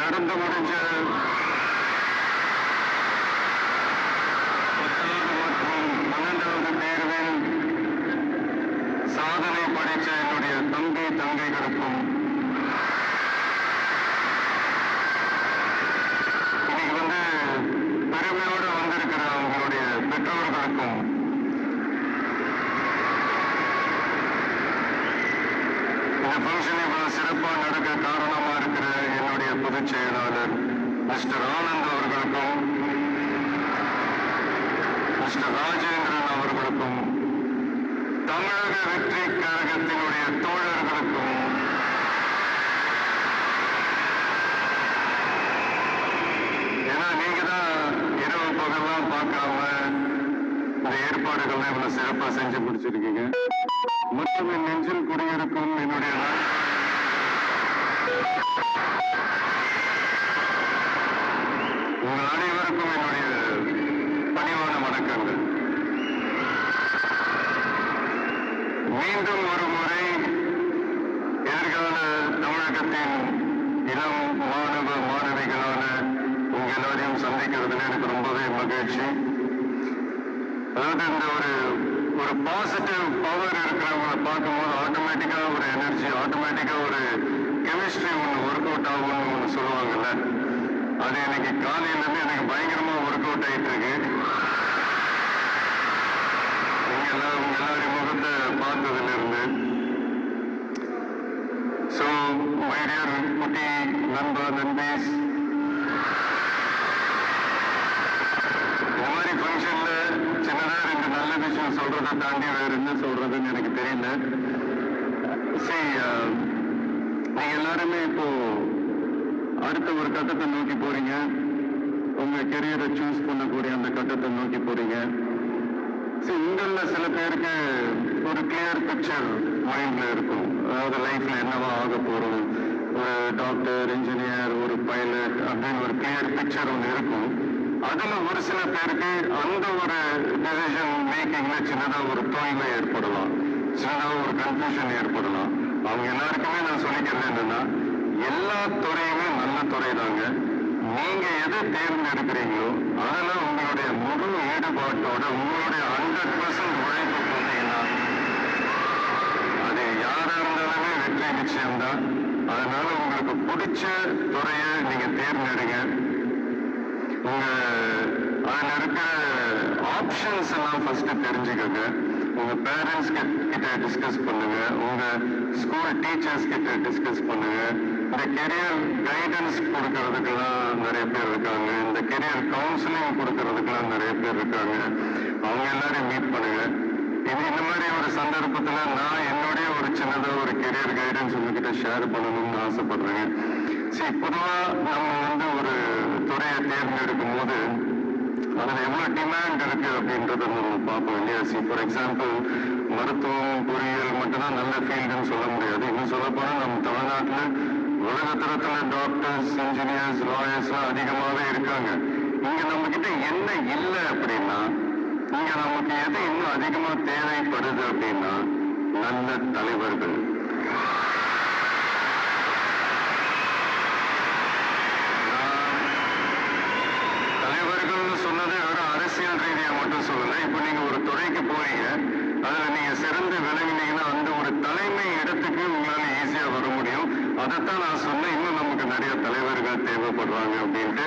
நடந்து முடிஞ்ச 10வது மற்றும் 12வது தேர்வில் சாதனை படைத்த என்னுடைய தம்பி தங்கைகளுக்கும் இன்னைக்கு பெருமையோடு வந்திருக்கிற அவங்களுடைய பெற்றோர்களுக்கும் இந்த ஃபங்க்ஷன் இவ்வளவு சிறப்பாக நடக்க காரணமா இருக்கிற என்னுடைய பொதுச் செயலாளர் மிஸ்டர் ஆனந்த் அவர்களுக்கும் மிஸ்டர் ராஜேந்திரன் அவர்களுக்கும் தமிழக வெற்றி கழகத்தினுடைய தோழர்களுக்கும் ஏன்னா நீங்க தான் இரவு பகல்லாம் பார்க்காம இந்த ஏற்பாடுகள்லாம் இவ்வளவு சிறப்பா செஞ்சு முடிச்சிருக்கீங்க. மற்றும் என் நெஞ்சில் குடியிருக்கும் என்னுடைய உங்கள் அனைவருக்கும் என்னுடைய பணிவான வணக்கங்கள். மீண்டும் ஒரு முறை எதிர்கால தமிழகத்தின் இளம் மாணவ மாணவிகளான உங்க எல்லாரையும் சந்திக்கிறதுல எனக்கு ரொம்பவே மகிழ்ச்சி. அதாவது இந்த ஒரு பாசிட்டிவ் பவர் இருக்கிறவங்களை பார்க்கும்போது ஆட்டோமேட்டிக்கா ஒரு எனர்ஜி, ஆட்டோமேட்டிக்கா ஒரு கெமிஸ்ட்ரி ஒன்று ஒர்க் அவுட் ஆகும்னு ஒன்று சொல்லுவாங்கல்ல, அது எனக்கு காலையிலேருந்து எனக்கு பயங்கரமா ஒர்க் அவுட் ஆயிட்டு இருக்கு. உங்க எல்லாரும் முகத்தை பார்த்ததுல இருந்து. ஸோ மை டியர் குட்டி நண்பா நண்பீஸ், இந்த மாதிரி ஃபங்க்ஷன்ல சின்னதா ரெண்டு நல்ல விஷயம் சொல்றதை தாண்டி வேற என்ன சொல்றதுன்னு எனக்கு தெரியல. சரி, நீங்க எல்லாருமே இப்போ அடுத்த ஒரு கட்டத்தை நோக்கி போறீங்க. உங்க கெரியரை சூஸ் பண்ணக்கூடிய அந்த கட்டத்தை நோக்கி போறீங்க. சரி, உங்கள சில பேருக்கு ஒரு கிளியர் பிக்சர் மைண்ட்ல இருக்கும். அதாவது லைஃப்ல என்னவா ஆக போறோம், ஒரு டாக்டர், இன்ஜினியர், ஒரு பைலட் அப்படின்னு ஒரு கிளியர் பிக்சர் ஒன்று இருக்கும். அதுல ஒரு சில பேருக்கு அந்த ஒரு டிசிஷன் மேக்கிங்ல சின்னதா ஒரு தொய்வு ஏற்படலாம், சின்னதா ஒரு கன்ஃபியூஷன் ஏற்படலாம். அவங்க எல்லாருக்குமே நான் சொல்லிக்கிறது என்னன்னா, எல்லா துறையுமே நல்ல துறை தாங்க. நீங்க எதை தேர்ந்தெடுக்கிறீங்களோ அதுல உங்களுடைய முழு ஈடுபாட்டோட உங்களுடைய 100% உழைப்பு போட்டீங்கன்னா அது யாரா இருந்தாலுமே வெற்றி நிச்சயம்தான். அதனால உங்களுக்கு பிடிச்ச துறையை நீங்க தேர்ந்தெடுங்க. அதுல இருக்கிற ஆப்ஷன்ஸ் எல்லாம் ஃபர்ஸ்ட் தெரிஞ்சுக்கோங்க. உங்க பேரண்ட்ஸ் கிட்ட டிஸ்கஸ் பண்ணுங்க, உங்க ஸ்கூல் டீச்சர்ஸ் கிட்ட டிஸ்கஸ் பண்ணுங்க. இந்த கெரியர் கைடன்ஸ் கொடுக்கறதுக்கெல்லாம் நிறைய பேர் இருக்காங்க, இந்த கெரியர் கவுன்சிலிங் கொடுக்கறதுக்கெல்லாம் நிறைய பேர் இருக்காங்க. அவங்க எல்லாரையும் மீட் பண்ணுங்க. இந்த மாதிரி ஒரு சந்தர்ப்பத்துல நான் என்னுடைய ஒரு சின்னதா ஒரு கெரியர் கைடன்ஸ் உங்ககிட்ட ஷேர் பண்ணணும்னு ஆசைப்படுறேன். சரி, பொதுவா நம்ம ஒரு துறையை தேர்ந்தெடுக்கும் போது அதுல எவ்வளவு டிமாண்ட் இருக்கு அப்படின்றத நம்ம பார்ப்போம் இல்லையா? சி, ஃபார் எக்ஸாம்பிள் மருத்துவம், பொறியியல் மட்டும்தான் நல்ல ஃபீல்டுன்னு சொல்ல முடியாது. இன்னும் சொல்ல போனா நம்ம தமிழ்நாட்டுல உலகத்தரத்துல டாக்டர்ஸ், இன்ஜினியர்ஸ், லாயர்ஸ் எல்லாம் அதிகமாவே இருக்காங்க. இங்க நம்ம கிட்ட என்ன இல்லை அப்படின்னா, இங்க நமக்கு எது இன்னும் அதிகமா தேவைப்படுது அப்படின்னா நல்ல தலைவர்கள். தலைவர்கள்னு சொன்னது வெறும் அரசியல் ரீதியா மட்டும் சொல்லல. இப்ப நீங்க ஒரு துறைக்கு போறீங்க, அதுல நீங்க சிறந்து விளங்கினீங்கன்னா அந்த ஒரு தலைமை இடத்துக்கு உங்களால ஈஸியா வர முடியும். அதைத்தான் நான் சொன்னேன், இன்னும் நமக்கு நிறைய தலைவர்கள் தேவைப்படுறாங்க அப்படின்ட்டு.